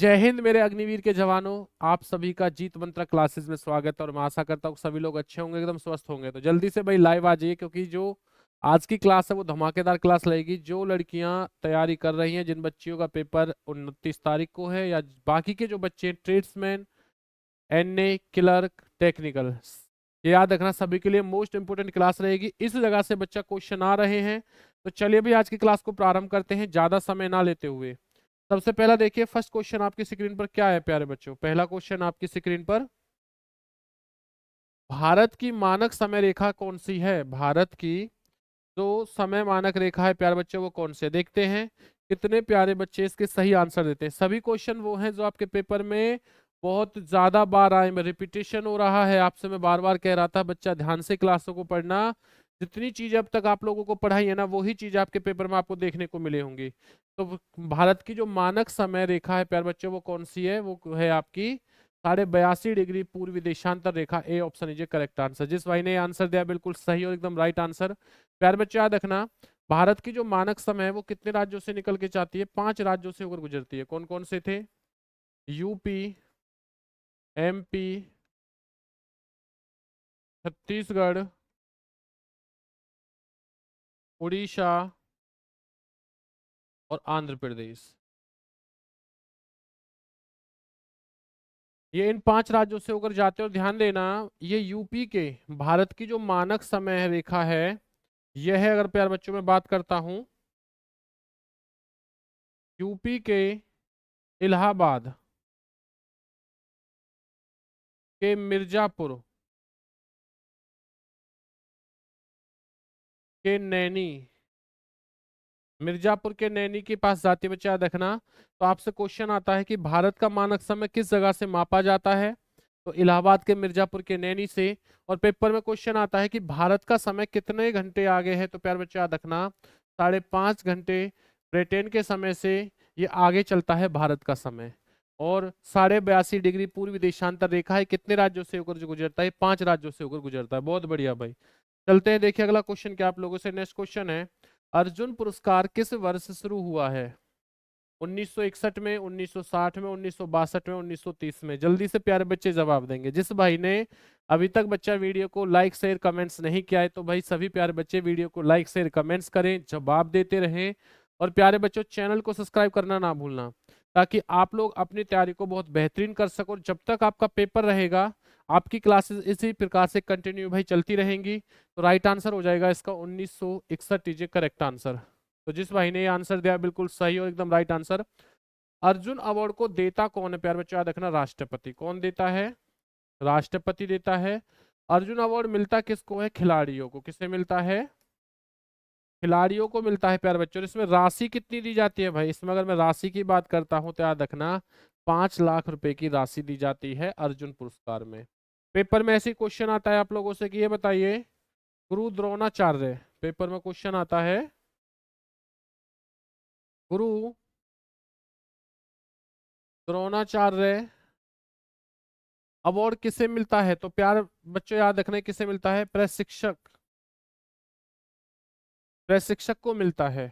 जय हिंद मेरे अग्निवीर के जवानों। आप सभी का जीत मंत्र क्लासेस में स्वागत है और मैं आशा करता हूँ सभी लोग अच्छे होंगे, एकदम स्वस्थ होंगे। तो जल्दी से भाई लाइव आ जाइए, क्योंकि जो आज की क्लास है वो धमाकेदार क्लास रहेगी। जो लड़कियां तैयारी कर रही हैं, जिन बच्चियों का पेपर 29 तारीख को है, या बाकी के जो बच्चे ट्रेड्समैन, एनए, क्लर्क, टेक्निकल, ये याद रखना सभी के लिए मोस्ट इंपोर्टेंट क्लास रहेगी। इस जगह से बच्चा क्वेश्चन आ रहे हैं। तो चलिए भाई आज की क्लास को प्रारंभ करते हैं, ज्यादा समय ना लेते हुए। सबसे पहला देखिए, फर्स्ट क्वेश्चन आपकी स्क्रीन पर क्या है प्यारे बच्चों। पहला क्वेश्चन आपकी स्क्रीन पर, भारत की मानक समय रेखा कौन सी है। भारत की जो समय मानक रेखा है प्यारे बच्चों, वो कौन सी है। देखते हैं कितने प्यारे बच्चे इसके सही आंसर देते हैं। सभी क्वेश्चन वो हैं जो आपके पेपर में बहुत ज्यादा बार आए। मैं रिपीटेशन हो रहा है, आपसे मैं बार बार कह रहा था बच्चा ध्यान से क्लासों को पढ़ना। जितनी चीज अब तक आप लोगों को पढ़ाई है ना, वही चीज आपके पेपर में आपको देखने को मिले होंगी। तो भारत की जो मानक समय रेखा है प्यारे बच्चों, वो कौन सी है। वो है आपकी 82.5 डिग्री पूर्वी देशांतर रेखा। A option is correct answer. जिस भाई ने आंसर दिया बिल्कुल सही और एकदम राइट आंसर। प्यारे बच्चे याद रखना, भारत की जो मानक समय है वो कितने राज्यों से निकल के जाती है। 5 राज्यों से होकर गुजरती है। कौन कौन से थे। यूपी, एमपी, छत्तीसगढ़, उड़ीसा और आंध्र प्रदेश। ये इन 5 राज्यों से होकर जाते हैं। और ध्यान देना, ये यूपी के भारत की जो मानक समय रेखा है, यह है, अगर प्यारे बच्चों में बात करता हूं, यूपी के इलाहाबाद के मिर्जापुर के नैनी, मिर्जापुर के नैनी के पास जाती है। बच्चे याद रखना, तो आपसे क्वेश्चन आता है कि भारत का मानक समय किस जगह से मापा जाता है। तो इलाहाबाद के मिर्जापुर के नैनी से। और पेपर में क्वेश्चन आता है कि भारत का समय कितने घंटे आगे है। तो प्यारे बच्चे याद रखना, 5.5 घंटे ब्रिटेन के समय से ये आगे चलता है भारत का समय। और 82.5 डिग्री पूर्वी देशांतर रेखा है, कितने राज्यों से होकर जो गुजरता है। 5 राज्यों से होकर गुजरता है। बहुत बढ़िया भाई। चलते हैं, देखिए अगला क्वेश्चन क्या आप लोगों से। नेक्स्ट क्वेश्चन है, अर्जुन पुरस्कार किस वर्ष शुरू हुआ है। 1961 में, 1960 में, 1962 में, 1930 में। जल्दी से प्यारे बच्चे जवाब देंगे। जिस भाई ने अभी तक बच्चा वीडियो को लाइक शेयर कमेंट्स नहीं किया है, तो भाई सभी प्यारे बच्चे वीडियो को लाइक शेयर कमेंट्स करें, जवाब देते रहें। और प्यारे बच्चों चैनल को सब्सक्राइब करना ना भूलना, ताकि आप लोग अपनी तैयारी को बहुत बेहतरीन कर सको। जब तक आपका पेपर रहेगा, आपकी क्लासेस इसी प्रकार से कंटिन्यू भाई चलती रहेंगी। तो राइट आंसर हो जाएगा इसका 1961 लीजिए करेक्ट आंसर। तो जिस भाई ने ये आंसर दिया बिल्कुल सही और एकदम राइट आंसर। अर्जुन अवार्ड को देता कौन है प्यारे बच्चों, याद रखना, राष्ट्रपति। कौन देता है। राष्ट्रपति देता है। अर्जुन अवार्ड मिलता किसको है। खिलाड़ियों को। किसे मिलता है। खिलाड़ियों को मिलता है प्यारे बच्चों। इसमें राशि कितनी दी जाती है भाई। इसमें अगर मैं राशि की बात करता हूं तो याद रखना, 5 लाख रुपए की राशि दी जाती है अर्जुन पुरस्कार में। पेपर में ऐसे क्वेश्चन आता है आप लोगों से कि ये बताइए, गुरु द्रोणाचार्य, पेपर में क्वेश्चन आता है, गुरु द्रोणाचार्य अवार्ड किसे मिलता है। तो प्यार बच्चों याद रखना है, किसे मिलता है। प्रशिक्षक, प्रशिक्षक को मिलता है।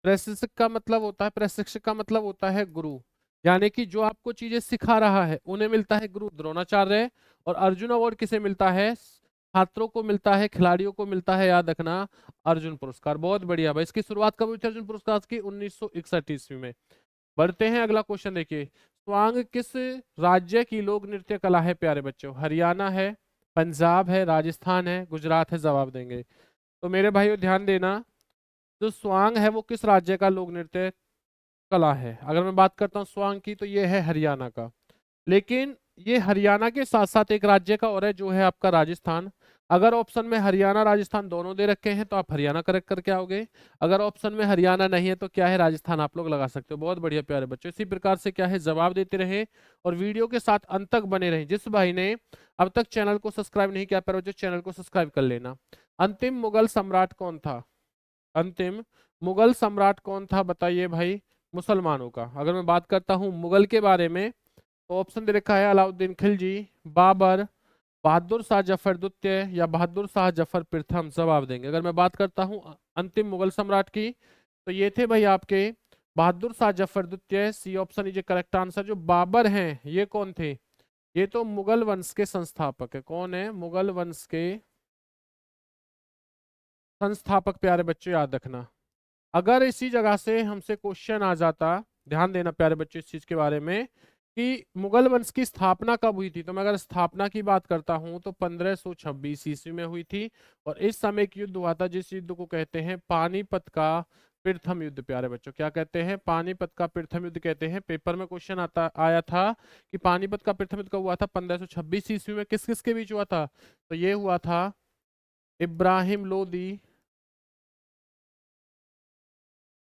प्रशिक्षक का मतलब होता है, प्रशिक्षक का मतलब होता है गुरु, यानी कि जो आपको चीजें सिखा रहा है उन्हें मिलता है गुरु द्रोणाचार्य। और अर्जुन अवार्ड किसे मिलता है। छात्रों को मिलता है, खिलाड़ियों को मिलता है, याद रखना, अर्जुन पुरस्कार। बहुत बढ़िया भाई। इसकी शुरुआत कब हुई थी अर्जुन पुरस्कार की। 1961 ईस्वी में। बढ़ते हैं, अगला क्वेश्चन देखिए, स्वांग किस राज्य की लोक नृत्य कला है प्यारे बच्चों। हरियाणा है, पंजाब है, राजस्थान है, गुजरात है। जवाब देंगे। तो मेरे भाइयों ध्यान देना, जो स्वांग है वो किस राज्य का लोक नृत्य कला है। अगर मैं बात करता हूँ स्वांग की, तो ये है हरियाणा का। लेकिन ये हरियाणा के साथ साथ एक राज्य का और है, जो है आपका राजस्थान। अगर ऑप्शन में हरियाणा राजस्थान दोनों दे रखे हैं, तो आप हरियाणा करेक्ट करके आओगे। अगर ऑप्शन में हरियाणा नहीं है, तो क्या है, राजस्थान आप लोग लगा सकते हो। बहुत बढ़िया प्यारे बच्चों। इसी प्रकार से क्या है, जवाब देते रहे और वीडियो के साथ अंत तक बने रहे। जिस भाई ने अब तक चैनल को सब्सक्राइब नहीं किया प्यारे बच्चों, चैनल को सब्सक्राइब कर लेना। अंतिम मुगल सम्राट कौन था। अंतिम मुगल सम्राट कौन था बताइए भाई, मुसलमानों का। अगर मैं बात करता हूँ मुगल के बारे में, तो ऑप्शन दे रखा है, अलाउद्दीन खिलजी, बाबर, बहादुर शाह जफर द्वितीय या बहादुर शाह जफर प्रथम। जवाब देंगे। अगर मैं बात करता हूँ अंतिम मुगल सम्राट की, तो ये थे भाई आपके बहादुर शाह जफर द्वितीय, C option is correct answer. जो बाबर हैं ये कौन थे? ये तो मुगल वंश के संस्थापक है। कौन है? मुगल वंश के संस्थापक। प्यारे बच्चों याद रखना, अगर इसी जगह से हमसे क्वेश्चन आ जाता, ध्यान देना प्यारे बच्चों इस चीज के बारे में कि मुगल वंश की स्थापना कब हुई थी, तो मैं अगर स्थापना की बात करता हूं तो 1526 ईस्वी में हुई थी। और इस समय एक युद्ध हुआ था जिस युद्ध को कहते हैं पानीपत का प्रथम युद्ध। प्यारे बच्चों क्या कहते हैं? पानीपत का प्रथम युद्ध कहते हैं। पेपर में क्वेश्चन आता आया था कि पानीपत का प्रथम युद्ध कब हुआ था? 1526 ईस्वी में। किस किस के बीच हुआ था? तो ये हुआ था इब्राहिम लोदी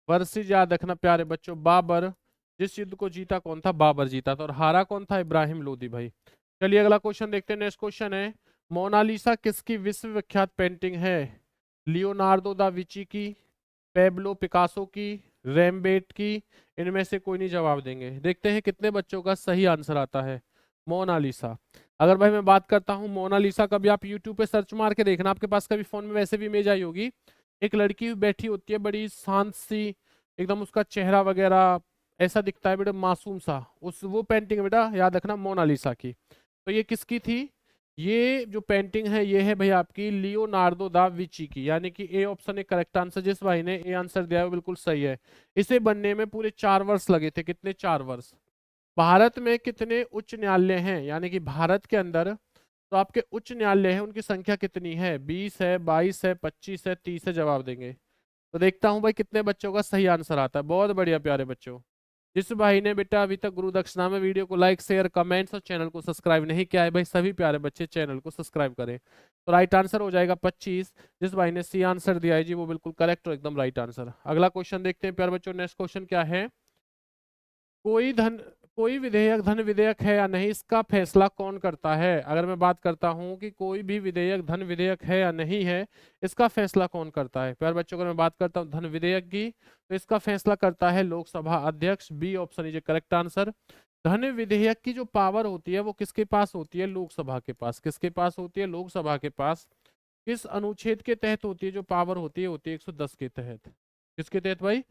वर्सेस, याद रखना प्यारे बच्चों, बाबर। जिस युद्ध को जीता कौन था? बाबर जीता था। और हारा कौन था? इब्राहिम लोदी भाई। चलिए अगला क्वेश्चन देखते हैं। नेक्स्ट क्वेश्चन है, मोनालिसा किसकी विश्व विख्यात पेंटिंग है? लियोनार्डो दा विची की, पेब्लो पिकासो की, रेम्बेट की? इनमें से कोई नहीं जवाब देंगे। देखते हैं कितने बच्चों का सही आंसर आता है। मोनालिसा। अगर भाई मैं बात करता हूँ मोनालिसा, कभी आप यूट्यूब पे सर्च मार के देखना, आपके पास कभी फोन में वैसे भी इमेज आई होगी। एक लड़की बैठी होती है बड़ी शांत सी, एकदम उसका चेहरा वगैरह ऐसा दिखता है बेटा मासूम सा। उस वो पेंटिंग बेटा याद रखना मोनालिसा की। तो ये किसकी थी? ये जो पेंटिंग है ये है भाई आपकी लियोनार्डो दा विची की, यानी कि ए ऑप्शन एक करेक्ट आंसर। जिस भाई ने ए आंसर दिया है वो बिल्कुल सही है। इसे बनने में पूरे 4 वर्ष लगे थे। कितने? 4 वर्ष। भारत में कितने उच्च न्यायालय हैं, यानी कि भारत के अंदर तो आपके उच्च न्यायालय है उनकी संख्या कितनी है? 20 है, 22 है, 25 है, 30 है? जवाब देंगे। तो देखता हूं भाई कितने बच्चों का सही आंसर आता है। बहुत बढ़िया प्यारे बच्चों। जिस भाई ने बेटा अभी तक गुरु दक्षिणा में वीडियो को लाइक शेयर कमेंट्स और चैनल को सब्सक्राइब नहीं किया है, भाई सभी प्यारे बच्चे चैनल को सब्सक्राइब करें। तो राइट आंसर हो जाएगा 25। जिस भाई ने सी आंसर दिया है जी वो बिल्कुल करेक्ट और एकदम राइट आंसर। अगला क्वेश्चन देखते हैं प्यारे बच्चों। नेक्स्ट क्वेश्चन क्या है, कोई धन कोई विधेयक धन विधेयक है या नहीं, इसका फैसला कौन करता है? अगर मैं बात करता हूं कि कोई भी विधेयक धन विधेयक है या नहीं है, इसका फैसला कौन करता है? प्यारे बच्चों, अगर मैं बात करता हूं धन विधेयक की तो इसका फैसला करता है लोकसभा अध्यक्ष। B option is correct answer. धन विधेयक की जो पावर होती है वो किसके पास होती है? लोकसभा के पास। किसके पास होती है? लोकसभा के पास। किस अनुच्छेद के तहत होती है जो पावर होती है 110 के तहत। किसके तहत भाई?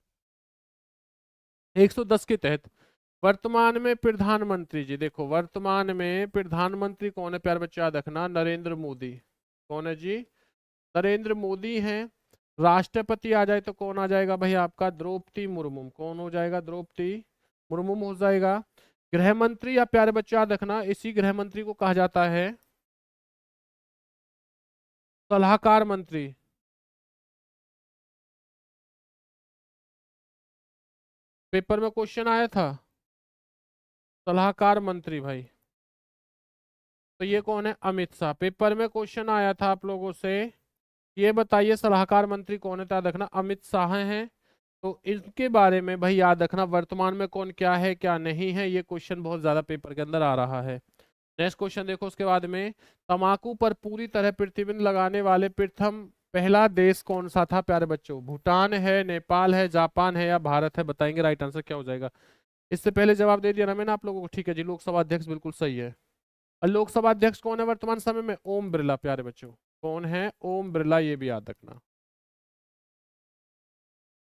110 के तहत। वर्तमान में प्रधानमंत्री जी, देखो वर्तमान में प्रधानमंत्री कौन है प्यारे बच्चे याद रखना? नरेंद्र मोदी। कौन है जी? नरेंद्र मोदी हैं। राष्ट्रपति आ जाए तो कौन आ जाएगा भाई आपका? द्रौपदी मुर्मू। कौन हो जाएगा? द्रौपदी मुर्मू हो जाएगा। गृह मंत्री या प्यारे बच्चे याद रखना इसी गृह मंत्री को कहा जाता है सलाहकार मंत्री। पेपर में क्वेश्चन आया था सलाहकार मंत्री भाई। तो ये कौन है? अमित शाह। पेपर में क्वेश्चन आया था आप लोगों से, ये बताइए सलाहकार मंत्री कौन है? तो याद रखना अमित शाह हैं। तो इनके बारे में भाई याद रखना वर्तमान में कौन क्या है क्या नहीं है, ये क्वेश्चन बहुत ज्यादा पेपर के अंदर आ रहा है। नेक्स्ट क्वेश्चन देखो उसके बाद में, तंबाकू पर पूरी तरह प्रतिबंध लगाने वाले प्रथम पहला देश कौन सा था प्यारे बच्चों? भूटान है, नेपाल है, जापान है या भारत है? बताएंगे राइट आंसर क्या हो जाएगा। इससे पहले जवाब दे दिया ना मैंने आप लोगों को। ठीक है जी, लोकसभा अध्यक्ष बिल्कुल सही है। और लोकसभा अध्यक्ष कौन है वर्तमान समय में? ओम बिरला प्यारे बच्चों। कौन है? ओम बिरला, ये भी याद रखना।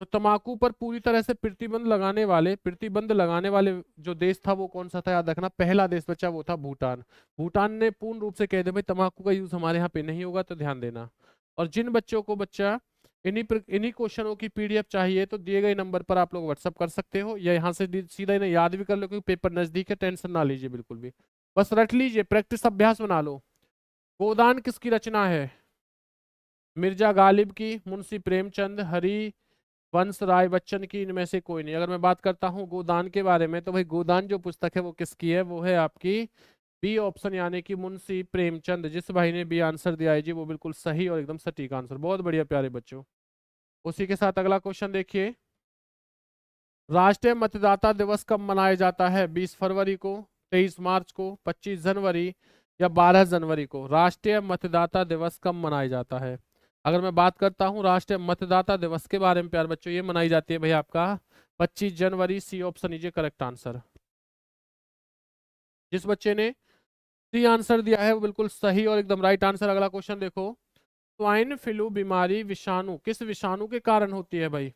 तो तंबाकू पर पूरी तरह से प्रतिबंध लगाने वाले जो देश था वो कौन सा था? याद रखना पहला देश बच्चा वो था भूटान। भूटान ने पूर्ण रूप से कह दिया भाई तंबाकू का यूज हमारे यहाँ पे नहीं होगा, तो ध्यान देना। और जिन बच्चों को बच्चा इन्हीं क्वेश्चनों की पीडीएफ चाहिए तो दिए गए नंबर पर आप लोग व्हाट्सअप कर सकते हो, या यहाँ से सीधा इन्हें याद भी कर लो क्योंकि पेपर नजदीक है। टेंशन ना लीजिए बिल्कुल भी, बस रट लीजिए, प्रैक्टिस अभ्यास बना लो। गोदान किसकी रचना है? मिर्जा गालिब की, मुंशी प्रेमचंद, हरि वंश राय बच्चन की? इनमें से कोई नहीं। अगर मैं बात करता हूँ गोदान के बारे में तो भाई गोदान जो पुस्तक है वो किसकी है? वो है आपकी बी ऑप्शन, यानी कि मुंशी प्रेमचंद। जिस भाई ने बी आंसर दिया है जी वो बिल्कुल सही और एकदम सटीक आंसर। बहुत बढ़िया प्यारे बच्चों। उसी के साथ अगला क्वेश्चन देखिए, राष्ट्रीय मतदाता दिवस कब मनाया जाता है? 20 फरवरी को, 23 मार्च को, 25 जनवरी या 12 जनवरी को? राष्ट्रीय मतदाता दिवस कब मनाया जाता है? अगर मैं बात करता हूँ राष्ट्रीय मतदाता दिवस के बारे में प्यारे बच्चों, ये मनाई जाती है भाई आपका 25 जनवरी। सी ऑप्शन लीजिए करेक्ट आंसर। जिस बच्चे ने सी आंसर दिया है वो बिल्कुल सही और एकदम राइट आंसर। अगला क्वेश्चन देखो, स्वाइन फ्लू बीमारी विषाणु किस विषाणु के कारण होती है भाई?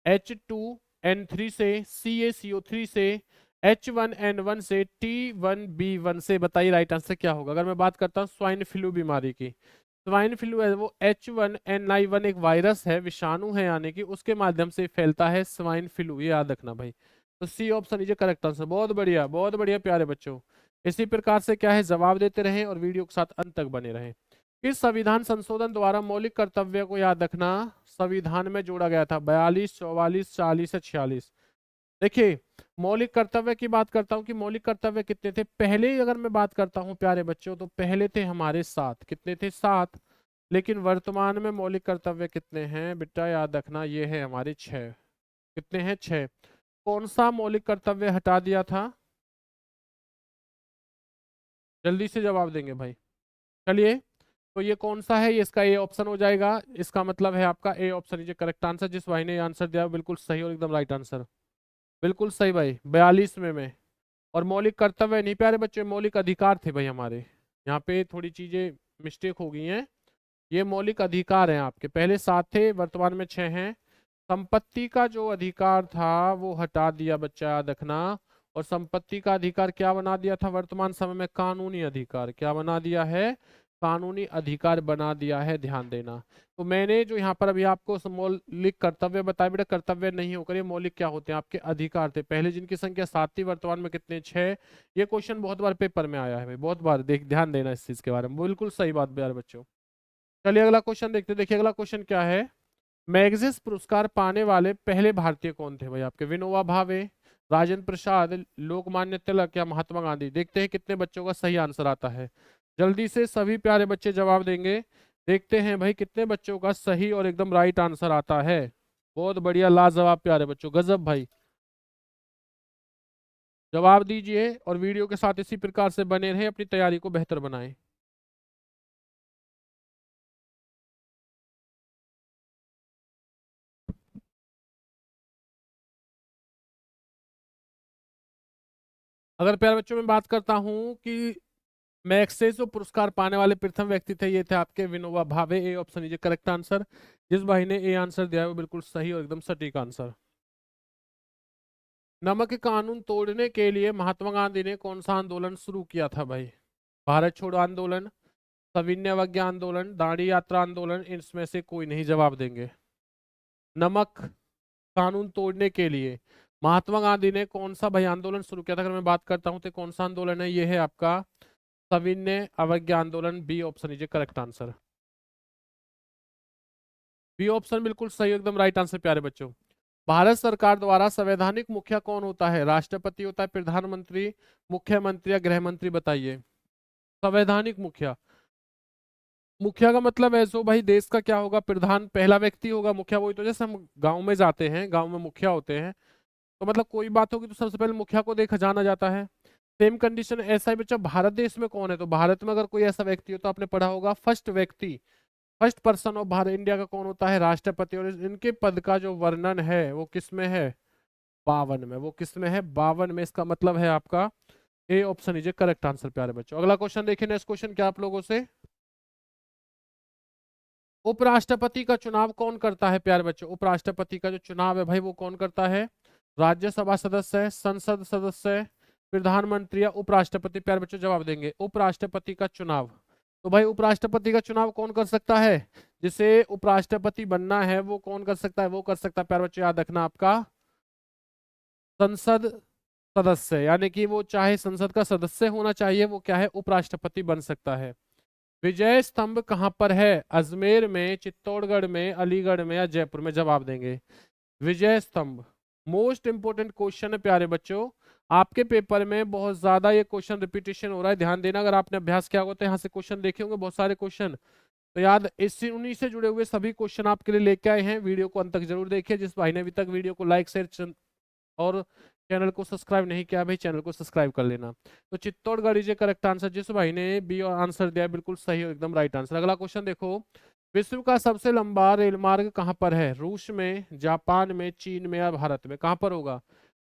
H2 N3 से, CaCO3 से, H1N1 से, T1B1 से। बताइए राइट आंसर क्या होगा। अगर मैं बात करता हूँ स्वाइन फ्लू बीमारी की, स्वाइन फ्लू है वो H1N1 एक वायरस है, विषाणु है, यानी कि उसके माध्यम से फैलता है स्वाइन फ्लू, ये याद रखना भाई। तो C option is correct answer. बहुत बढ़िया प्यारे बच्चों। इसी प्रकार से क्या है, जवाब देते रहें और वीडियो के साथ अंत तक बने रहें। इस संविधान संशोधन द्वारा मौलिक कर्तव्य को याद रखना संविधान में जोड़ा गया था, 42, 44, 40 या 46। देखिए मौलिक कर्तव्य की बात करता हूं कि मौलिक कर्तव्य कितने थे पहले, अगर मैं बात करता हूं प्यारे बच्चों, तो पहले थे हमारे 7। कितने थे? 7। लेकिन वर्तमान में मौलिक कर्तव्य कितने हैं बेटा, याद रखना ये है हमारे 6। कितने हैं? 6। कौन सा मौलिक कर्तव्य हटा दिया था? जल्दी से जवाब देंगे भाई। चलिए, तो ये कौन सा है? ये इसका ए ऑप्शन हो जाएगा। इसका मतलब है आपका ए ऑप्शन इज करेक्ट आंसर। जिस भाई ने आंसर दिया बिल्कुल सही और एकदम राइट आंसर। बिल्कुल सही भाई, 42 में। और मौलिक कर्तव्य नहीं प्यारे बच्चे, मौलिक अधिकार थे भाई हमारे। यहाँ पे थोड़ी चीजें मिस्टेक हो गई हैं। ये मौलिक अधिकार हैं आपके, पहले 7 थे, वर्तमान में 6 हैं। संपत्ति का जो अधिकार था वो हटा दिया बच्चा, याद रखना। और संपत्ति का अधिकार क्या बना दिया था वर्तमान समय में? कानूनी अधिकार। क्या बना दिया है? कानूनी अधिकार बना दिया है, ध्यान देना। तो मैंने जो यहाँ पर अभी आपको मौलिक कर्तव्य बताया बेटा, कर्तव्य नहीं होकर ये मौलिक क्या होते हैं? आपके अधिकार थे पहले, जिनकी संख्या 7 थी, वर्तमान में कितने? 6। ये क्वेश्चन बहुत बार पेपर में आया है भाई, बहुत बार। ध्यान देना इस चीज के बारे में, बिल्कुल सही बात यार बच्चों। चलिए अगला क्वेश्चन देखते हैं। देखिए अगला क्वेश्चन क्या है। मैगसेस पुरस्कार पाने वाले पहले भारतीय कौन थे भाई आपके? विनोबा भावे, राजेंद्र प्रसाद, लोकमान्य तिलक या महात्मा गांधी? देखते हैं कितने बच्चों का सही आंसर आता है। जल्दी से सभी प्यारे बच्चे जवाब देंगे। देखते हैं भाई कितने बच्चों का सही और एकदम राइट आंसर आता है। बहुत बढ़िया, लाजवाब प्यारे बच्चों, गजब भाई। जवाब दीजिए और वीडियो के साथ इसी प्रकार से बने रहें, अपनी तैयारी को बेहतर बनाएं। अगर प्यारे बच्चों में बात करता हूं कि मैग्सेसे जो पुरस्कार पाने वाले प्रथम व्यक्ति थे, ये थे आपके विनोबा भावे। ए ऑप्शन इज करेक्ट आंसर। जिस भाई ने ए आंसर दिया है वो बिल्कुल सही और एकदम सटीक आंसर। नमक कानून तोड़ने के लिए महात्मा गांधी ने कौन सा आंदोलन शुरू किया था भाई? भारत छोड़ो आंदोलन, सविनय अवज्ञा आंदोलन, दांडी यात्रा आंदोलन, इसमें से कोई नहीं जवाब देंगे। नमक कानून तोड़ने के लिए महात्मा गांधी ने कौन सा भाई आंदोलन शुरू किया था? अगर मैं बात करता हूं तो कौन सा आंदोलन है? ये है आपका सविनय अवज्ञा आंदोलन। B option is correct answer. B option बिल्कुल सही, एकदम राइट आंसर प्यारे बच्चों। भारत सरकार द्वारा संवैधानिक मुखिया कौन होता है? राष्ट्रपति होता है, प्रधानमंत्री, मुख्यमंत्री या गृह मंत्री? बताइए। संवैधानिक मुखिया, मुखिया का मतलब है सो भाई देश का क्या होगा? प्रधान, पहला व्यक्ति होगा मुखिया। वही तो जैसे हम गांव में जाते हैं, गांव में मुखिया होते हैं, तो मतलब कोई बात होगी तो सबसे पहले मुखिया को देखा जाना जाता है। सेम कंडीशन ऐसा ही बच्चा भारत देश में कौन है? तो भारत में अगर कोई ऐसा व्यक्ति हो तो आपने पढ़ा होगा फर्स्ट व्यक्ति, first person of Bharat India का कौन होता है? राष्ट्रपति। और इनके पद का जो वर्णन है वो किस में है? 52 में। वो किस में है? 52 में। इसका मतलब है आपका ए ऑप्शन इज करेक्ट आंसर प्यारे बच्चों। अगला क्वेश्चन देखिए। नेक्स्ट क्वेश्चन क्या आप लोगों से, उपराष्ट्रपति का चुनाव कौन करता है प्यारे बच्चों? उपराष्ट्रपति का जो चुनाव है भाई वो कौन करता है? राज्यसभा सदस्य है, संसद सदस्य है, प्रधानमंत्री या उपराष्ट्रपति? प्यारे बच्चों जवाब देंगे। उपराष्ट्रपति का चुनाव। तो भाई उपराष्ट्रपति का चुनाव कौन कर सकता है? जिसे उपराष्ट्रपति बनना है वो कौन कर सकता है? वो कर सकता है प्यारे बच्चों, याद रखना, आपका संसद सदस्य। यानी कि वो चाहे संसद का सदस्य होना चाहिए, वो क्या है? उपराष्ट्रपति बन सकता है। विजय स्तंभ कहाँ पर है? अजमेर में, चित्तौड़गढ़ में, अलीगढ़ में या जयपुर में? जवाब देंगे। विजय स्तंभ मोस्ट इंपोर्टेंट क्वेश्चन है प्यारे बच्चों। आपके पेपर में बहुत ज्यादा ये क्वेश्चन रिपीटेशन हो रहा है, ध्यान देना। अगर आपने अभ्यास किया होगा तो यहाँ से क्वेश्चन देखे होंगे बहुत सारे क्वेश्चन, तो याद इसी उन्हीं से जुड़े हुए सभी क्वेश्चन आपके लिए लेके आए हैं। वीडियो को अंत तक जरूर देखिए। जिस भाई ने अभी तक वीडियो को लाइक शेयर और चैनल को सब्सक्राइब नहीं किया भाई, चैनल को सब्सक्राइब कर लेना। तो चित्तौड़गढ़ इज करेक्ट आंसर। जिस भाई ने बी आंसर दिया बिल्कुल सही और एकदम राइट आंसर। अगला क्वेश्चन देखो। विश्व का सबसे लंबा रेल मार्ग कहाँ पर है? रूस में, जापान में, चीन में या भारत में? कहाँ पर होगा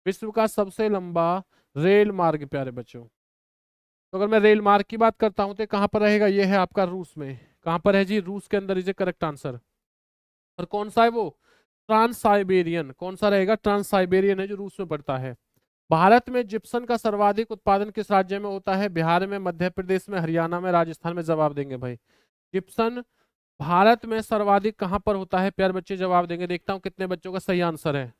विश्व का सबसे लंबा रेल मार्ग प्यारे बच्चों? तो अगर मैं रेल मार्ग की बात करता हूँ तो कहाँ पर रहेगा? ये है आपका रूस में। कहाँ पर है जी? रूस के अंदर इज करेक्ट आंसर। और कौन सा है वो? ट्रांस साइबेरियन कौन सा रहेगा? ट्रांस साइबेरियन है जो रूस में पड़ता है। भारत में जिप्सन का सर्वाधिक उत्पादन किस राज्य में होता है? बिहार में, मध्य प्रदेश में, हरियाणा में, राजस्थान में? जवाब देंगे भाई। जिप्सन भारत में सर्वाधिक कहां पर होता है प्यारे बच्चे? जवाब देंगे। देखता हूं कितने बच्चों का सही आंसर है।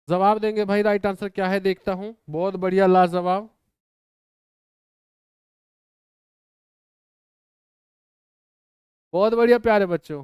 जवाब देंगे भाई। राइट आंसर क्या है देखता हूं। बहुत बढ़िया, लाजवाब। बहुत बढ़िया प्यारे बच्चों।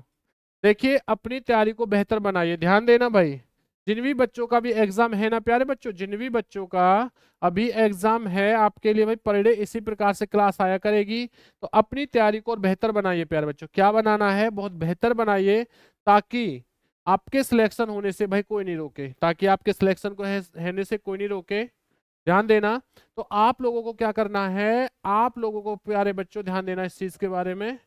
देखिए अपनी तैयारी को बेहतर बनाइए, ध्यान देना भाई। जिन भी बच्चों का भी एग्जाम है ना प्यारे बच्चों, जिन भी बच्चों का अभी एग्जाम है आपके लिए भाई, पर डे इसी प्रकार से क्लास आया करेगी। तो अपनी तैयारी को और बेहतर बनाइए प्यारे बच्चों। क्या बनाना है? बहुत बेहतर बनाइए, ताकि आपके सिलेक्शन होने से भाई कोई नहीं रोके, ताकि आपके सिलेक्शन को होने से कोई नहीं रोके। ध्यान देना। तो आप लोगों को क्या करना है, आप लोगों को प्यारे बच्चों ध्यान देना इस चीज के बारे में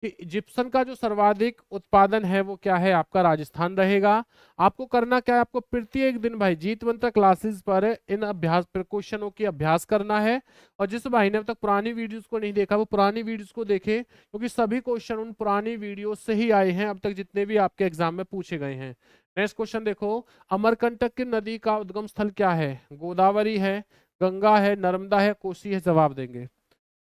कि जिप्सन का जो सर्वाधिक उत्पादन है वो क्या है? आपका राजस्थान रहेगा। आपको करना क्या है? आपको प्रत्येक दिन भाई जीत मंत्र क्लासेस पर इन अभ्यास क्वेश्चनों की अभ्यास करना है। और जिस भाई ने अब तक पुरानी वीडियोस को नहीं देखा वो पुरानी वीडियोस को देखे, क्योंकि सभी क्वेश्चन उन पुरानी वीडियो से ही आए हैं अब तक जितने भी आपके एग्जाम में पूछे गए हैं। नेक्स्ट क्वेश्चन देखो। अमरकंटक की नदी का उद्गम स्थल क्या है? गोदावरी है, गंगा है, नर्मदा है, कोसी है? जवाब देंगे।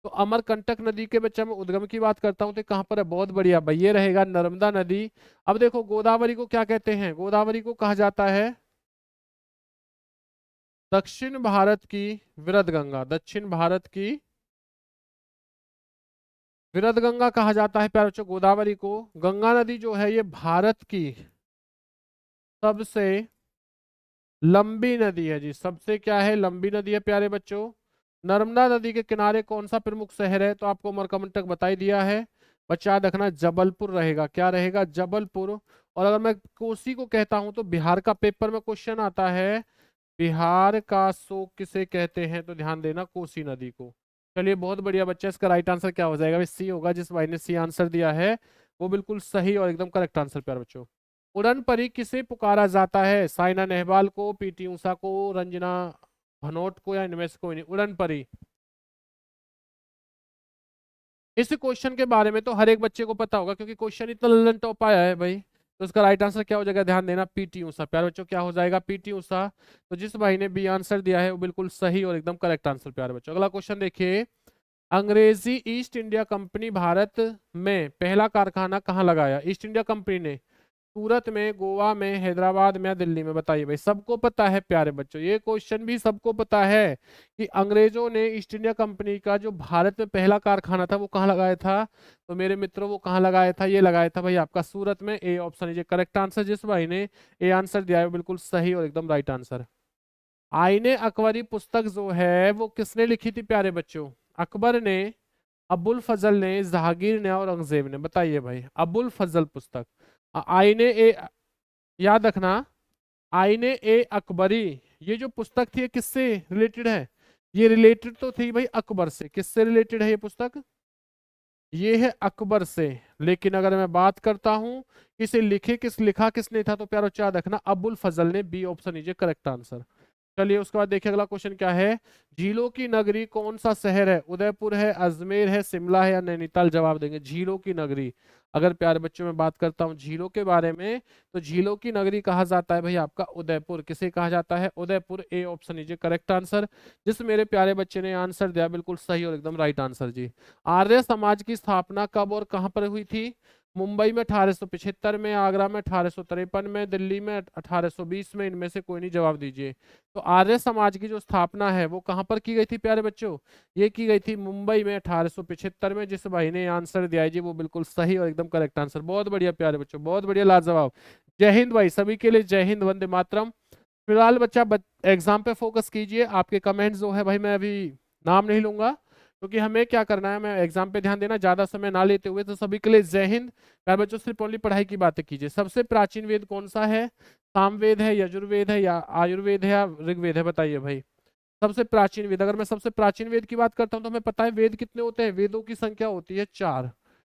तो अमरकंटक नदी के बच्चे मैं उद्गम की बात करता हूँ तो कहाँ पर है? बहुत बढ़िया भाई, ये रहेगा नर्मदा नदी। अब देखो गोदावरी को क्या कहते हैं? गोदावरी को कहा जाता है दक्षिण भारत की वृहद गंगा। दक्षिण भारत की वृहद गंगा कहा जाता है प्यारे बच्चों गोदावरी को। गंगा नदी जो है ये भारत की सबसे लंबी नदी है जी। सबसे क्या है? लंबी नदी है प्यारे बच्चों। नर्मदा नदी के किनारे कौन सा प्रमुख शहर है? तो आपको अमरकंटक बता ही दिया है। बच्चा याद रखना जबलपुर रहेगा। क्या रहेगा? जबलपुर। और अगर मैं कोसी को कहता हूं तो बिहार का पेपर में क्वेश्चन आता है, बिहार का शोक किसे कहते हैं? तो ध्यान देना कोसी नदी को। चलिए बहुत बढ़िया बच्चा। इसका राइट आंसर क्या हो जाएगा? सी होगा। जिस भाई ने सी आंसर दिया है वो बिल्कुल सही और एकदम करेक्ट आंसर प्यारे बच्चों। उड़न परी किसे पुकारा जाता है? साइना नेहवाल को, पीटी उषा को, रंजना भनोट को, या इनमें से कोई नहीं? उड़न परी। इस क्वेश्चन के बारे में तो हर एक बच्चे को पता होगा क्योंकि क्वेश्चन इतना ललन टॉप आया है भाई। तो इसका राइट आंसर क्या हो जाएगा? ध्यान देना, पीटी उषा। प्यारे बच्चों क्या हो जाएगा? पीटी उषा। तो जिस भाई ने बी आंसर दिया है वो बिल्कुल सही और एकदम करेक्ट आंसर प्यारे बच्चों। अगला क्वेश्चन देखिए। अंग्रेजी ईस्ट इंडिया कंपनी भारत में पहला कारखाना कहाँ लगाया? ईस्ट इंडिया कंपनी ने सूरत में, गोवा में, हैदराबाद में या दिल्ली में? बताइए भाई। सबको पता है प्यारे बच्चों, ये क्वेश्चन भी सबको पता है कि अंग्रेजों ने ईस्ट इंडिया कंपनी का जो भारत में पहला कारखाना था वो कहाँ लगाया था? तो मेरे मित्रों वो कहाँ लगाया था? ये लगाया था भाई आपका सूरत में। ए ऑप्शन इज करेक्ट आंसर। जिस भाई ने ए आंसर दिया है वो बिल्कुल सही और एकदम राइट आंसर। आईने अकबरी पुस्तक जो है वो किसने लिखी थी प्यारे बच्चों? अकबर ने, अबुल फजल ने, जहांगीर ने और औरंगजेब ने? बताइए भाई। अबुल फजल पुस्तक। आईने ए, याद रखना, आईने ए अकबरी ये जो पुस्तक थी ये किससे रिलेटेड है? ये रिलेटेड तो थी भाई अकबर से। किससे रिलेटेड है ये पुस्तक? ये है अकबर से। लेकिन अगर मैं बात करता हूं इसे लिखा किसने था, तो प्यारो याद रखना अबुल फजल ने। B option is correct answer. चलिए उसके बाद देखिए अगला क्वेश्चन क्या है। झीलों की नगरी कौन सा शहर है? उदयपुर है, अजमेर है, शिमला है या नैनीताल? जवाब देंगे। झीलों की नगरी। अगर प्यारे बच्चों में बात करता हूँ झीलों के बारे में, तो झीलों की नगरी कहा जाता है भाई आपका उदयपुर। किसे कहा जाता है? उदयपुर। ए ऑप्शन इज करेक्ट आंसर। जिस मेरे प्यारे बच्चे ने आंसर दिया बिल्कुल सही और एकदम राइट आंसर जी। आर्य समाज की स्थापना कब और कहां पर हुई थी? मुंबई में 1875 में, आगरा में 1853 में, दिल्ली में 1820 में? इनमें से कोई नहीं, जवाब दीजिए। तो आर्य समाज की जो स्थापना है वो कहां पर की गई थी प्यारे बच्चों? ये की गई थी मुंबई में 1875 में। जिस भाई ने आंसर दिया है जी वो बिल्कुल सही और एकदम करेक्ट आंसर। बहुत बढ़िया प्यारे बच्चों, बहुत बढ़िया, लाजवाब। जय हिंद भाई सभी के लिए। जय हिंद, वंदे मातरम। फिलहाल बच्चा एग्जाम पे फोकस कीजिए। आपके कमेंट्स जो है भाई मैं अभी नाम नहीं लूंगा, क्योंकि हमें क्या करना है, मैं एग्जाम पे ध्यान देना, ज्यादा समय ना लेते हुए। तो सभी के लिए जय हिंद। प्यारे बच्चों सिर्फ ओनली पढ़ाई की बातें कीजिए। सबसे प्राचीन वेद कौन सा है? सामवेद है, यजुर्वेद है, या आयुर्वेद है, या ऋग्वेद है? बताइए भाई। सबसे प्राचीन वेद, अगर मैं सबसे प्राचीन वेद की बात करता हूँ तो हमें पता है वेद कितने होते हैं। वेदों की संख्या होती है 4।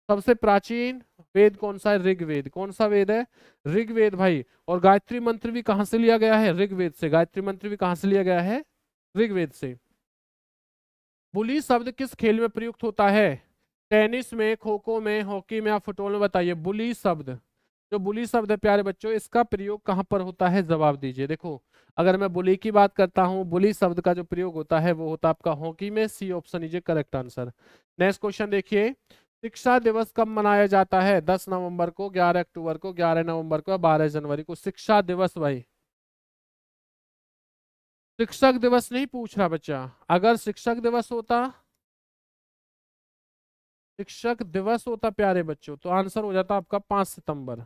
सबसे प्राचीन वेद कौन सा है? ऋग्वेद। कौन सा वेद है? ऋग्वेद भाई। और गायत्री मंत्र भी कहां से लिया गया है? ऋग्वेद से। गायत्री मंत्र भी कहां से लिया गया है? ऋग्वेद से। बुली शब्द किस खेल में प्रयुक्त होता है? टेनिस में, खो खो में, हॉकी में या फुटबॉल में बताइए बुली शब्द, जो बुली शब्द है प्यारे बच्चों, इसका प्रयोग कहाँ पर होता है, जवाब दीजिए। देखो अगर मैं बुली की बात करता हूँ, बुली शब्द का जो प्रयोग होता है वो होता है आपका हॉकी में। C option is correct answer. Next question देखिए, शिक्षा दिवस कब मनाया जाता है? 10 नवंबर को, 11 अक्टूबर को, 11 नवंबर को, 12 जनवरी को? शिक्षा दिवस भाई, शिक्षक दिवस नहीं पूछ रहा बच्चा। अगर शिक्षक दिवस होता, शिक्षक दिवस होता प्यारे बच्चों, तो आंसर हो जाता आपका 5 सितंबर।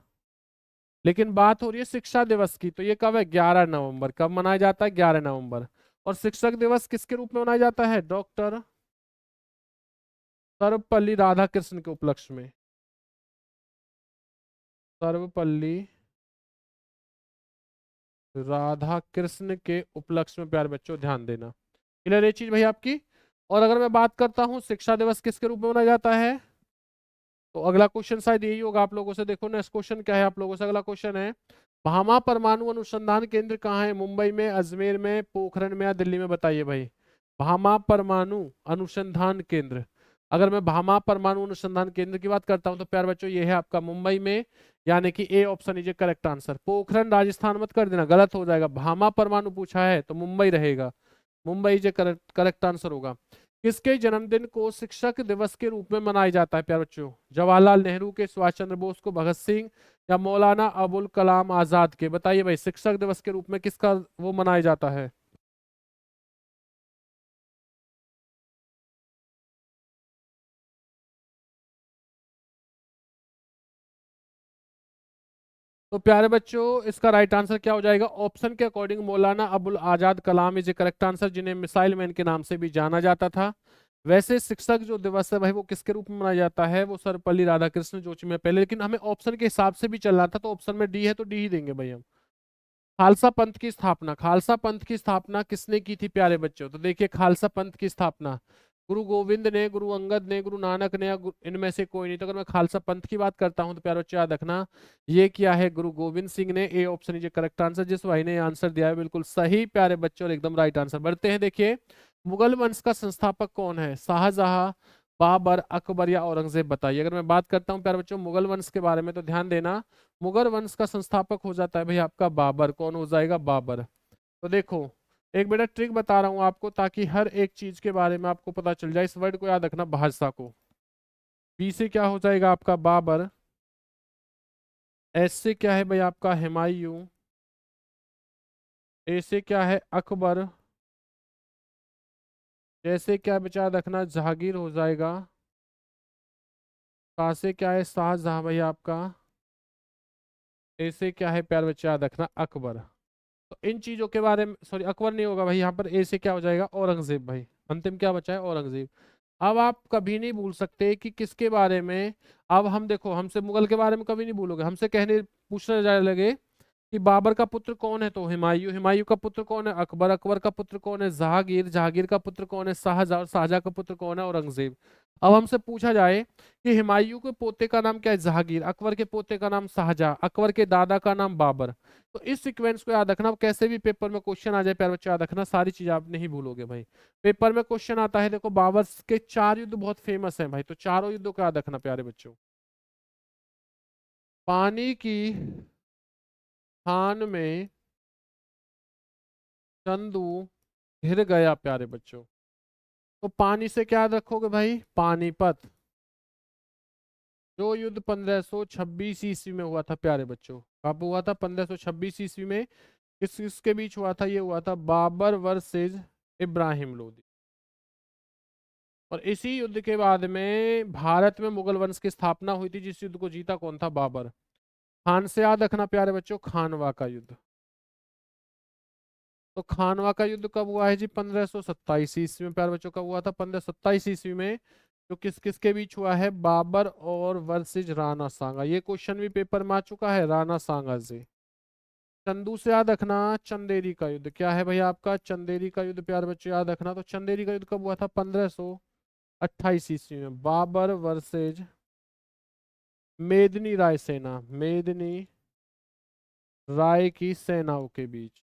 लेकिन बात हो रही है शिक्षा दिवस की, तो ये कब है? 11 नवंबर। कब मनाया जाता है? 11 नवंबर। और शिक्षक दिवस किसके रूप में मनाया जाता है? डॉक्टर सर्वपल्ली राधाकृष्ण के उपलक्ष्य में। सर्वपल्ली राधा कृष्ण के उपलक्ष्य में प्यारे बच्चों, ध्यान देना। क्लियर ये चीज भाई आपकी। और अगर मैं बात करता हूं शिक्षा दिवस किसके रूप में मनाया जाता है, तो अगला क्वेश्चन शायद यही होगा आप लोगों से। देखो नेक्स्ट क्वेश्चन क्या है आप लोगों से, अगला क्वेश्चन है, भामा परमाणु अनुसंधान केंद्र कहाँ है? मुंबई में, अजमेर में, पोखरण में या दिल्ली में? बताइए भाई। भामा परमाणु अनुसंधान केंद्र, अगर मैं भामा परमाणु अनुसंधान केंद्र की बात करता हूं तो प्यारे बच्चों ये है आपका मुंबई में, यानी कि ए option is correct answer. Pokhran Rajasthan मत कर देना, गलत हो जाएगा। भामा परमाणु पूछा है तो मुंबई रहेगा, मुंबई जो करेक्ट करेक्ट आंसर होगा। किसके जन्मदिन को शिक्षक दिवस के रूप में मनाया जाता है प्यारे बच्चों? जवाहरलाल नेहरू के, सुभाष चंद्र बोस को, भगत सिंह या मौलाना अबुल कलाम आजाद के? बताइए भाई, शिक्षक दिवस के रूप में किसका वो मनाया जाता है? तो प्यारे बच्चों इसका राइट आंसर क्या हो जाएगा? ऑप्शन के according Maulana Abul Azad Kalam is A correct answer, जिन्हें मिसाइल मैन के नाम से भी जाना जाता था। वैसे शिक्षक जो दिवस है भाई वो किसके रूप में मनाया जाता है? वो सर्वपल्ली राधाकृष्ण जो में पहले, लेकिन हमें ऑप्शन के हिसाब से भी चलना था, तो ऑप्शन में डी है तो डी ही देंगे भाई हम। खालसा पंथ की स्थापना, खालसा पंथ की स्थापना किसने की थी प्यारे बच्चों? तो देखिए खालसा पंथ की स्थापना गुरु गोविंद ने, गुरु अंगद ने, गुरु नानक ने, या इनमें से कोई नहीं। तो अगर मैं खालसा पंथ की बात करता हूं तो प्यारे बच्चों याद रखना ये क्या है? गुरु गोविंद सिंह ने। ए ऑप्शन इज करेक्ट आंसर। जिस भाई ने आंसर दिया है बिल्कुल सही प्यारे बच्चों और एकदम राइट आंसर। बढ़ते हैं, देखिए मुगल वंश का संस्थापक कौन है? शाहजहां, बाबर, अकबर या औरंगजेब? बताइए। अगर मैं बात करता हूँ प्यारे बच्चों मुगल वंश के बारे में तो ध्यान देना, मुगल वंश का संस्थापक हो जाता है भाई आपका बाबर। कौन हो जाएगा? बाबर। तो देखो एक बेटा ट्रिक बता रहा हूं आपको, ताकि हर एक चीज के बारे में आपको पता चल जाए। इस वर्ड को याद रखना, बादशाह को। बी से क्या हो जाएगा आपका? बाबर। एस से क्या है भाई आपका? हुमायूं। ए से क्या है? अकबर। जैसे क्या बचा याद रखना? जहांगीर हो जाएगा। सा से क्या है? शाहजहां भाई आपका। ए से क्या है प्यार बच्चा याद रखना? अकबर। तो इन चीजों के बारे में, सॉरी अकबर नहीं होगा भाई यहाँ पर, ए से क्या हो जाएगा? औरंगजेब भाई। अंतिम क्या बचा है? औरंगजेब। अब आप कभी नहीं भूल सकते कि किसके बारे में। अब हम देखो, हमसे मुगल के बारे में कभी नहीं भूलोगे, हमसे कहने पूछने जाने लगे कि बाबर का पुत्र कौन है, तो हुमायूं। हुमायूं का पुत्र कौन है? अकबर। अकबर का पुत्र कौन है? जहांगीर। जहांगीर का पुत्र कौन है? शाहजहां। और शाहजहां का पुत्र कौन है? औरंगजेब। अब हमसे पूछा जाए कि हुमायूं के पोते का नाम क्या है? जहांगीर। अकबर के पोते का नाम शाहजहां। अकबर के दादा का नाम बाबर। तो इस सीक्वेंस को याद रखना, कैसे भी पेपर में क्वेश्चन आ जाए प्यारे बच्चे याद रखना, सारी चीज आप नहीं भूलोगे भाई। पेपर में क्वेश्चन आता है, देखो बाबर के 4 युद्ध बहुत फेमस हैं भाई, तो चारों युद्धों को याद रखना प्यारे बच्चों। पानी की खान में चंदू घिर गया प्यारे बच्चों, तो पानी से क्या याद रखोगे भाई? पानीपत। जो युद्ध 1526 ईस्वी में हुआ था प्यारे बच्चों, कब हुआ था? 1526 ईस्वी में। किसके बीच हुआ था? ये हुआ था बाबर वर्सेज इब्राहिम लोदी। और इसी युद्ध के बाद में भारत में मुगल वंश की स्थापना हुई थी। जिस युद्ध को जीता कौन था? बाबर। खान से याद रखना प्यारे बच्चों, खानवा का युद्ध। तो खानवा का युद्ध कब हुआ है जी? 1527 ईस्वी में प्यारे बच्चों। कब हुआ था? 1527 ईस्वी में। जो किस किस के बीच हुआ है? बाबर और वर्सेज राणा सांगा। ये क्वेश्चन भी पेपर में आ चुका है, राणा सांगा से। चंदू से याद रखना चंदेरी का युद्ध। क्या है भाई आपका? चंदेरी का युद्ध प्यारे बच्चों याद रखना। तो चंदेरी का युद्ध कब हुआ था? 1528 ईस्वी में। बाबर वर्सेज मेदिनी राय सेना, मेदिनी राय की सेनाओं के बीच।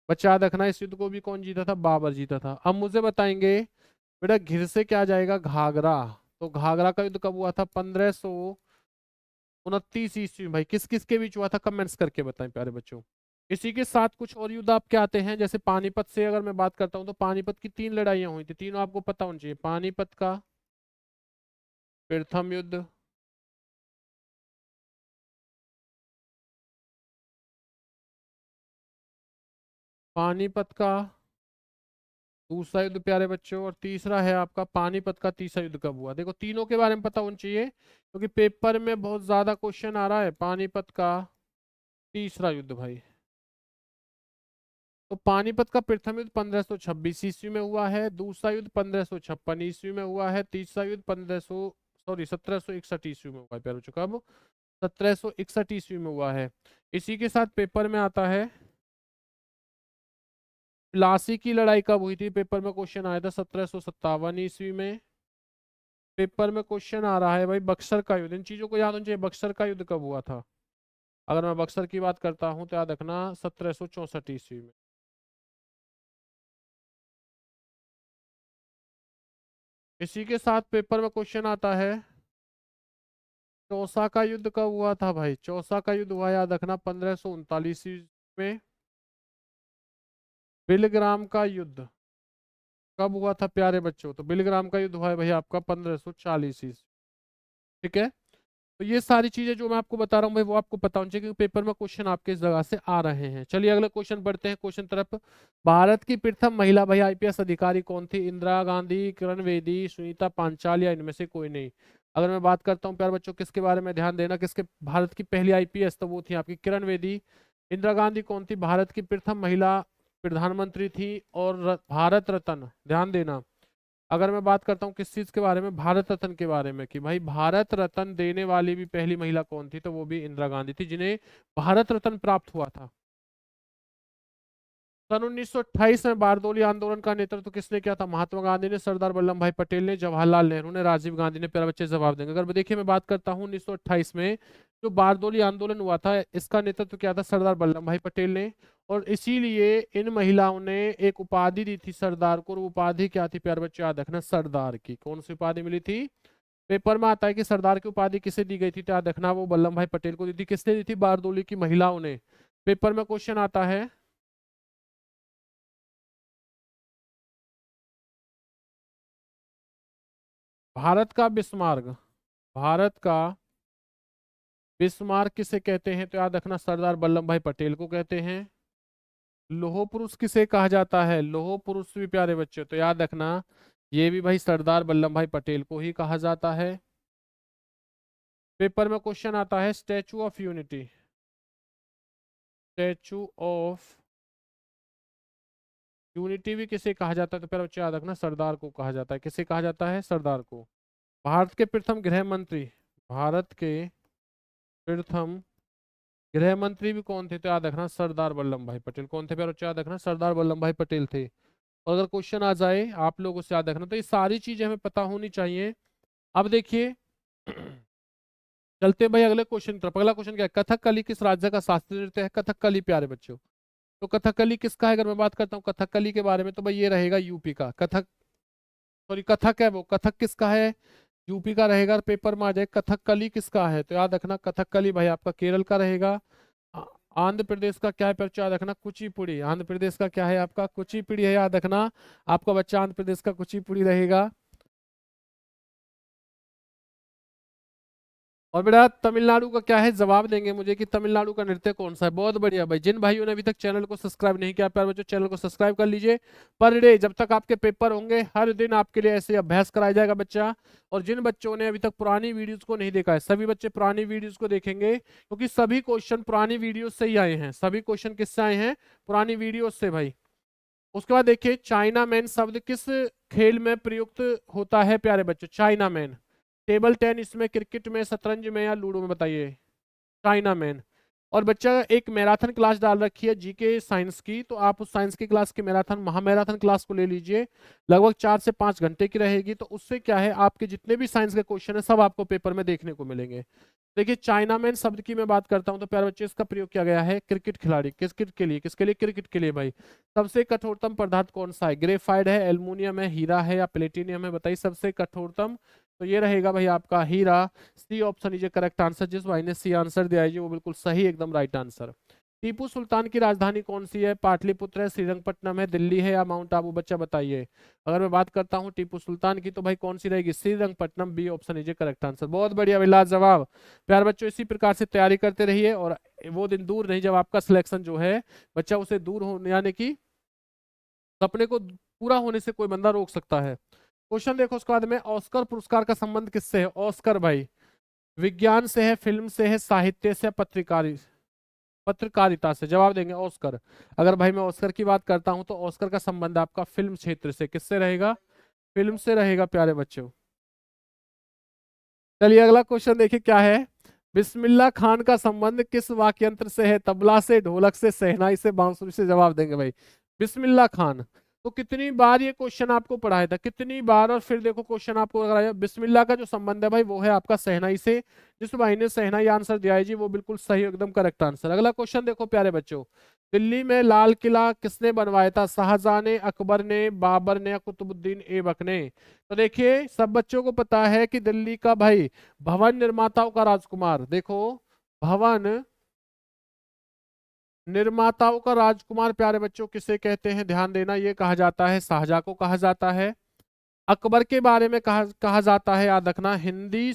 बच्चा याद रखना इस युद्ध को भी कौन जीता था? बाबर जीता था। अब मुझे बताएंगे बेटा घिर से क्या जाएगा? घाघरा। तो घाघरा का युद्ध कब हुआ था? 1529 ईस्वी में भाई। किस किस के बीच हुआ था? कमेंट्स करके बताएं प्यारे बच्चों। इसी के साथ कुछ और युद्ध आपके आते हैं, जैसे पानीपत से अगर मैं बात करता हूँ तो पानीपत की 3 लड़ाइयाँ हुई थी, तीनों आपको पता होनी चाहिए। पानीपत का प्रथम युद्ध, पानीपत का दूसरा युद्ध प्यारे बच्चों, और तीसरा है आपका पानीपत का तीसरा युद्ध कब हुआ। देखो तीनों के बारे में पता होना चाहिए, क्योंकि पेपर में बहुत ज्यादा क्वेश्चन आ रहा है। पानीपत का तीसरा युद्ध भाई, तो पानीपत का प्रथम युद्ध 1526 ईस्वी में हुआ है, दूसरा युद्ध 1556 ईस्वी में हुआ है, तीसरा युद्ध 1761 ईस्वी में हुआ है प्यारे बच्चों। कब? 1761 ईस्वी में हुआ है। इसी के साथ पेपर में आता है प्लासी की लड़ाई कब हुई थी, पेपर में क्वेश्चन आया था 1757 ईस्वी में। पेपर में क्वेश्चन आ रहा है भाई बक्सर का युद्ध, इन चीजों को याद होना चाहिए। बक्सर का युद्ध कब हुआ था? अगर मैं बक्सर की बात करता हूं तो याद रखना 1764 ईस्वी में। इसी के साथ पेपर में क्वेश्चन आता है चौसा का युद्ध कब हुआ था भाई? चौसा का युद्ध हुआ, याद रखना, 1539 ईस्वी में। बिलग्राम का युद्ध कब हुआ था प्यारे बच्चों? तो बिलग्राम का युद्ध हुआ है भाई आपका 1540 ईस्वी। ठीक है, तो ये सारी चीजें जो मैं आपको बता रहा हूँ भाई वो आपको पता होनी चाहिए, क्योंकि पेपर में क्वेश्चन आपके इस जगह से आ रहे हैं। चलिए अगले क्वेश्चन बढ़ते हैं, क्वेश्चन तरफ। भारत की प्रथम महिला भाई आईपीएस अधिकारी कौन थी? इंदिरा गांधी, किरण बेदी, सुनीता पांचाल, या इनमें से कोई नहीं। अगर मैं बात करता हूँ प्यारे बच्चों किसके बारे में, ध्यान देना, किसके भारत की पहली आईपीएस, तो वो थी आपकी किरण बेदी। इंदिरा गांधी कौन थी? भारत की प्रथम महिला प्रधानमंत्री थी। और भारत रत्न, ध्यान देना, अगर मैं बात करता हूँ किस चीज के बारे में, भारत रत्न के बारे में, कि भाई भारत रत्न देने वाली भी पहली महिला कौन थी, तो वो भी इंदिरा गांधी थी, जिन्हें भारत रत्न प्राप्त हुआ था। सन 1928 में बारदोली आंदोलन का नेतृत्व किसने किया था? महात्मा गांधी ने, सरदार वल्लभ भाई पटेल ने, जवाहरलाल नेहरू ने, राजीव गांधी ने। प्यारे बच्चे जवाब देंगे। अगर देखिए मैं बात करता हूँ 1928 में जो बारदोली आंदोलन हुआ था, इसका नेतृत्व किया था सरदार वल्लभ भाई पटेल ने। और इसीलिए इन महिलाओं ने एक उपाधि दी थी सरदार को, और वो उपाधि क्या थी प्यारे बच्चे? याद रखना, सरदार की। कौन सी उपाधि मिली थी? पेपर में आता है कि सरदार की उपाधि किसे दी गई थी, तो याद रखना वो वल्लभ भाई पटेल को दी थी। किसने दी थी? बारदोली की महिलाओं ने। पेपर में क्वेश्चन आता है भारत का बिस्मार्क, भारत का बिस्मार्क किसे कहते हैं? तो याद रखना सरदार वल्लभ भाई पटेल को कहते हैं। लौह पुरुष किसे कहा जाता है? लौह पुरुष भी प्यारे बच्चे, तो याद रखना ये भी भाई सरदार वल्लभ भाई पटेल को ही कहा जाता है। पेपर में क्वेश्चन आता है statue of unity, statue of unity भी किसे कहा जाता है? तो प्यारे बच्चे याद रखना सरदार को कहा जाता है। किसे कहा जाता है? सरदार को। भारत के प्रथम गृह मंत्री, भारत के प्रथम गृह मंत्री भी कौन थे? तो याद रखना सरदार वल्लभ भाई पटेल। कौन थे प्यारे बच्चे? याद रखना सरदार वल्लभ भाई पटेल थे। और अगर क्वेश्चन आ जाए आप लोगों से, याद रखना, तो ये सारी चीजें हमें पता होनी चाहिए। अब देखिए चलते भाई अगले क्वेश्चन तरफ। अगला क्वेश्चन क्या है? कथकली किस राज्य का शास्त्रीय नृत्य है? कथकली प्यारे बच्चों, तो कथकली किसका है? अगर मैं बात करता हूँ कथकली के बारे में, तो भाई ये रहेगा यूपी का। कथक, सॉरी कथक है वो, कथक किसका है? यूपी का रहेगा। पेपर में आ जाए कथकली किसका है, तो याद रखना कथकली भाई आपका केरल का रहेगा। आ- आंध्र प्रदेश का क्या है पर याद रखना? कुचिपुड़ी। आंध्र प्रदेश का क्या है आपका? कुचिपुड़ी है, याद रखना। आपका बच्चा आंध्र प्रदेश का कुचिपुड़ी रहेगा। और बेटा तमिलनाडु का क्या है? जवाब देंगे मुझे कि तमिलनाडु का नृत्य कौन सा है। बहुत बढ़िया भाई। जिन भाइयों ने अभी तक चैनल को सब्सक्राइब नहीं किया प्यारे बच्चों, चैनल को सब्सक्राइब कर लीजिए। पर डे जब तक आपके पेपर होंगे हर दिन आपके लिए ऐसे अभ्यास कराया जाएगा बच्चा। और जिन बच्चों ने अभी तक पुरानी वीडियोस को नहीं देखा है, सभी बच्चे पुरानी वीडियोस को देखेंगे, क्योंकि सभी क्वेश्चन पुरानी वीडियो से ही आए हैं। सभी क्वेश्चन किससे आए हैं? पुरानी वीडियो से भाई। उसके बाद देखिए चाइना मैन शब्द किस खेल में प्रयुक्त होता है प्यारे बच्चों? चाइना मैन, टेबल टेनिस में, क्रिकेट में, शतरंज में, या लूडो में? बताइए। China man. और बच्चा एक मैराथन क्लास डाल रखी है जीके साइंस की, तो आप उस साइंस की क्लास की मैराथन महामैराथन क्लास को ले लीजिए। लगभग 4 से 5 घंटे की रहेगी। तो उससे क्या है, आपके जितने भी साइंस के क्वेश्चन है सब आपको पेपर में देखने को मिलेंगे। देखिए चाइना मैन शब्द की मैं बात करता हूं तो प्यारे बच्चे इसका प्रयोग किया गया है क्रिकेट खिलाड़ी। क्रिकेट के लिए, किसके लिए? क्रिकेट के लिए भाई। सबसे कठोरतम पदार्थ कौन सा है? ग्रेफाइट है, एल्युमिनियम है, हीरा है, या प्लेटिनियम है? बताइए सबसे कठोरतम तो ये रहेगा भाई आपका हीरा। C option is correct answer. जिस भाई ने सी आंसर दिया है जी वो बिल्कुल सही, एकदम राइट आंसर। टीपू सुल्तान की राजधानी कौन सी है? पाटलिपुत्र है, श्रीरंगपट्टनम है, दिल्ली है या माउंट आबू? बच्चा बताइए। अगर मैं बात करता हूँ टीपू सुल्तान की तो भाई कौन सी रहेगी? Srirangapatnam, B option is correct answer. बहुत बढ़िया भाई, लाजवाब। प्यार बच्चों इसी प्रकार से तैयारी करते रहिए और वो दिन दूर नहीं जब आपका सिलेक्शन जो है बच्चा उसे दूर होने यानी कि सपने को पूरा होने से कोई बंदा रोक सकता है। क्वेश्चन देखो उसके बाद में, ऑस्कर पुरस्कार का संबंध किससे है? ऑस्कर भाई विज्ञान से है, फिल्म से है, साहित्य से, पत्रकारिता से? जवाब देंगे ऑस्कर। अगर भाई मैं ऑस्कर की बात करता हूं तो ऑस्कर का संबंध आपका फिल्म क्षेत्र से, किससे रहेगा? फिल्म से रहेगा प्यारे बच्चों। चलिए अगला क्वेश्चन देखिए क्या है। बिस्मिल्लाह खान का संबंध किस वाद्य यंत्र से है? तबला से, ढोलक से, शहनाई से, बांसुरी से? जवाब देंगे भाई। बिस्मिल्लाह खान तो कितनी बार ये क्वेश्चन आपको पढ़ाया था, कितनी बार, और फिर देखो क्वेश्चन आपको अगर आया, बिस्मिल्लाह का जो संबंध है भाई वो है आपका शहनाई से। जिस भाई ने शहनाई आंसर दिया है जी वो बिल्कुल सही, एकदम करेक्ट आंसर। अगला क्वेश्चन देखो प्यारे बच्चों, दिल्ली में लाल किला किसने बनवाया था? शाहजहां ने, अकबर ने, बाबर ने या कुतुबुद्दीन ऐबक ने? तो देखिए सब बच्चों को पता है कि दिल्ली का भाई भवन निर्माताओं का राजकुमार, देखो भवन निर्माताओं का राजकुमार प्यारे बच्चों किसे कहते हैं? ध्यान देना, ये कहा जाता है शाहजहां को कहा जाता है। अकबर के बारे में कहा जाता है, याद रखना, हिंदी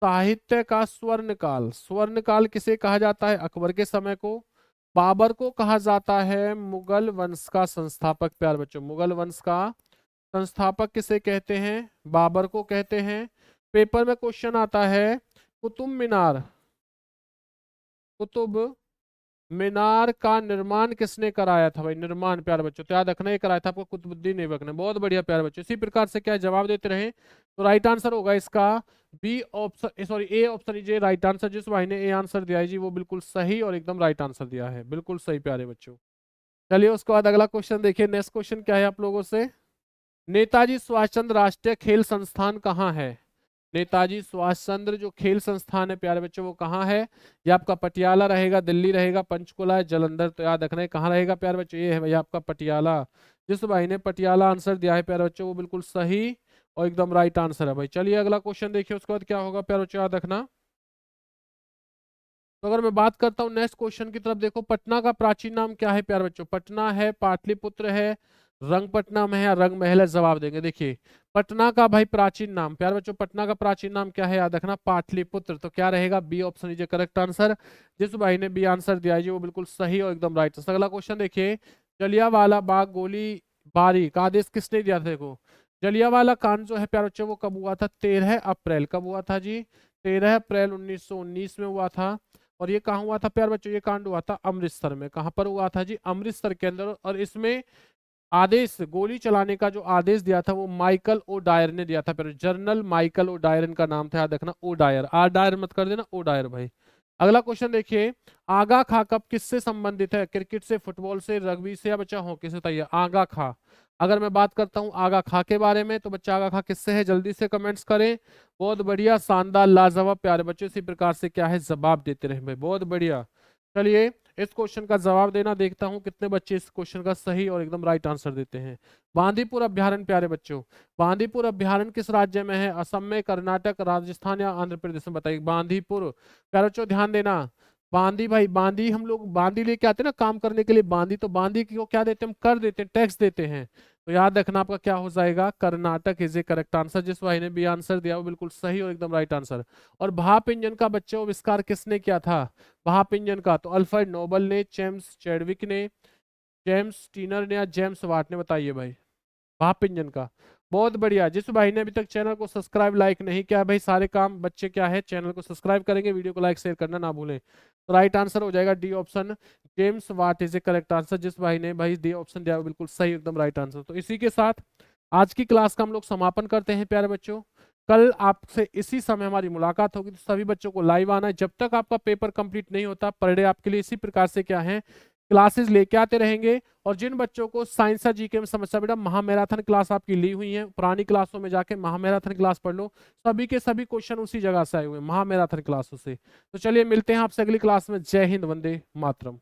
साहित्य का स्वर्ण काल। स्वर्ण काल किसे कहा जाता है? अकबर के समय को। बाबर को कहा जाता है मुगल वंश का संस्थापक प्यारे बच्चों। मुगल वंश का संस्थापक किसे कहते हैं? बाबर को कहते हैं। पेपर में क्वेश्चन आता है कुतुब मीनार, कुतुब मीनार का निर्माण किसने कराया था? भाई निर्माण प्यारे बच्चों तो याद रखना, ये कराया था आपको कुतुबुद्दीन ऐबक ने। बहुत बढ़िया प्यारे बच्चों, इसी प्रकार से क्या है, जवाब देते रहे तो राइट आंसर होगा इसका B option, sorry A option is right answer. जिस भाई ने ए आंसर दिया है जी वो बिल्कुल सही और एकदम राइट आंसर दिया है, बिल्कुल सही प्यारे बच्चों। चलिए उसके बाद अगला क्वेश्चन देखिए। नेक्स्ट क्वेश्चन क्या है आप लोगों से, नेताजी सुभाष चंद्र राष्ट्रीय खेल संस्थान कहाँ है? नेताजी सुभाष चंद्र जो खेल संस्थान है प्यारे बच्चों वो कहाँ है? ये आपका पटियाला रहेगा, दिल्ली रहेगा, पंचकुला है, जालंधर? तो याद रखना है कहाँ रहेगा प्यारे बच्चों, ये है भैया आपका पटियाला। जिस भाई ने पटियाला आंसर दिया है प्यारे बच्चों वो बिल्कुल सही और एकदम राइट आंसर है भाई। चलिए अगला क्वेश्चन देखिए उसके बाद क्या होगा प्यारे बच्चों, याद रखना। तो अगर मैं बात करता हूँ नेक्स्ट क्वेश्चन की तरफ, देखो पटना का प्राचीन नाम क्या है प्यारे बच्चों? पटना है, पाटलिपुत्र है, रंगपट्टनम है या रंगमहल है? जवाब देंगे। देखिए पटना का भाई प्राचीन नाम प्यारे बच्चों, पटना का प्राचीन नाम क्या है? याद रखना पाटलिपुत्र। तो क्या रहेगा? B option is correct answer. जिस भाई ने बी आंसर दिया है जी वो बिल्कुल सही और एकदम राइट। अगला क्वेश्चन देखिए, जलियांवाला बाग गोली बारी का आदेश किसने दिया था? देखो जलियांवाला कांड जो है प्यारे बच्चों वो कब हुआ था? 13 अप्रैल। कब हुआ था जी? 13 अप्रैल 1919 में हुआ था। और ये कहाँ हुआ था प्यार बच्चों? ये कांड हुआ था अमृतसर में। कहाँ पर हुआ था जी? अमृतसर के अंदर। और इसमें आदेश, गोली चलाने का जो आदेश दिया था वो माइकल ओ डायर ने दिया था। फिर जनरल माइकल ओ डायर इनका नाम था, याद रखना। ओ डायर, आर डायर मत कर देना, ओ डायर भाई। अगला क्वेश्चन देखिए, आगा खा कप किससे संबंधित है? क्रिकेट से, फुटबॉल से, रग्बी से या बच्चा हॉकी से? बताइए आगा खा। अगर मैं बात करता हूँ आगा खा के बारे में तो बच्चा आगा खा किससे है? जल्दी से कमेंट्स करें। बहुत बढ़िया, शानदार, लाजवाब प्यारे बच्चों, इसी प्रकार से क्या है जवाब देते रहे भाई, बहुत बढ़िया। चलिए इस क्वेश्चन का जवाब देना देखता हूं कितने बच्चे इस क्वेश्चन का सही और एकदम राइट आंसर देते हैं। बांदीपुर अभ्यारण्य प्यारे बच्चों, बांदीपुर अभ्यारण्य किस राज्य में है? असम में, कर्नाटक, राजस्थान या आंध्र प्रदेश में? बताइए। बांदीपुर प्यारे बच्चों ध्यान देना, बांदी भाई, बांदी हम लोग बांदी लेके आते हैं ना काम करने के लिए, बांदी तो बांदी को क्या देते हैं? हम कर देते हैं, टैक्स देते हैं। तो याद रखना आपका क्या हो जाएगा? Karnataka is A correct answer. जिस भाई ने भी आंसर दिया वो बिल्कुल सही और एकदम राइट आंसर। और भाप इंजन का बच्चों आविष्कार किसने किया था? भाप इंजन का तो अल्फ्रेड नोबल ने, जेम्स चैडविक ने, जेम्स टीनर ने या जेम्स वाट ने? बताइए भाई भाप इंजन का। बहुत बढ़िया। जिस भाई ने अभी तक चैनल को सब्सक्राइब लाइक नहीं किया भाई, सारे काम बच्चे क्या है चैनल को सब्सक्राइब करेंगे, वीडियो को लाइक शेयर करना ना भूलें। तो राइट आंसर हो जाएगा D option, James what is A correct answer. जिस भाई ने भाई डी ऑप्शन दिया बिल्कुल सही एकदम राइट आंसर। तो इसी के साथ आज की क्लास का हम लोग समापन करते हैं प्यारे बच्चों। कल आपसे इसी समय हमारी मुलाकात होगी, तो सभी बच्चों को लाइव आना है। जब तक आपका पेपर कंप्लीट नहीं होता पर डे आपके लिए इसी प्रकार से क्या है क्लासेस लेके आते रहेंगे। और जिन बच्चों को साइंस या जीके में समस्या, बेटा महामैराथन क्लास आपकी ली हुई है, पुरानी क्लासों में जाके महामैराथन क्लास पढ़ लो, सभी के सभी क्वेश्चन उसी जगह से आए हुए हैं महामैराथन क्लासों से। तो चलिए मिलते हैं आपसे अगली क्लास में। जय हिंद, वंदे मातरम।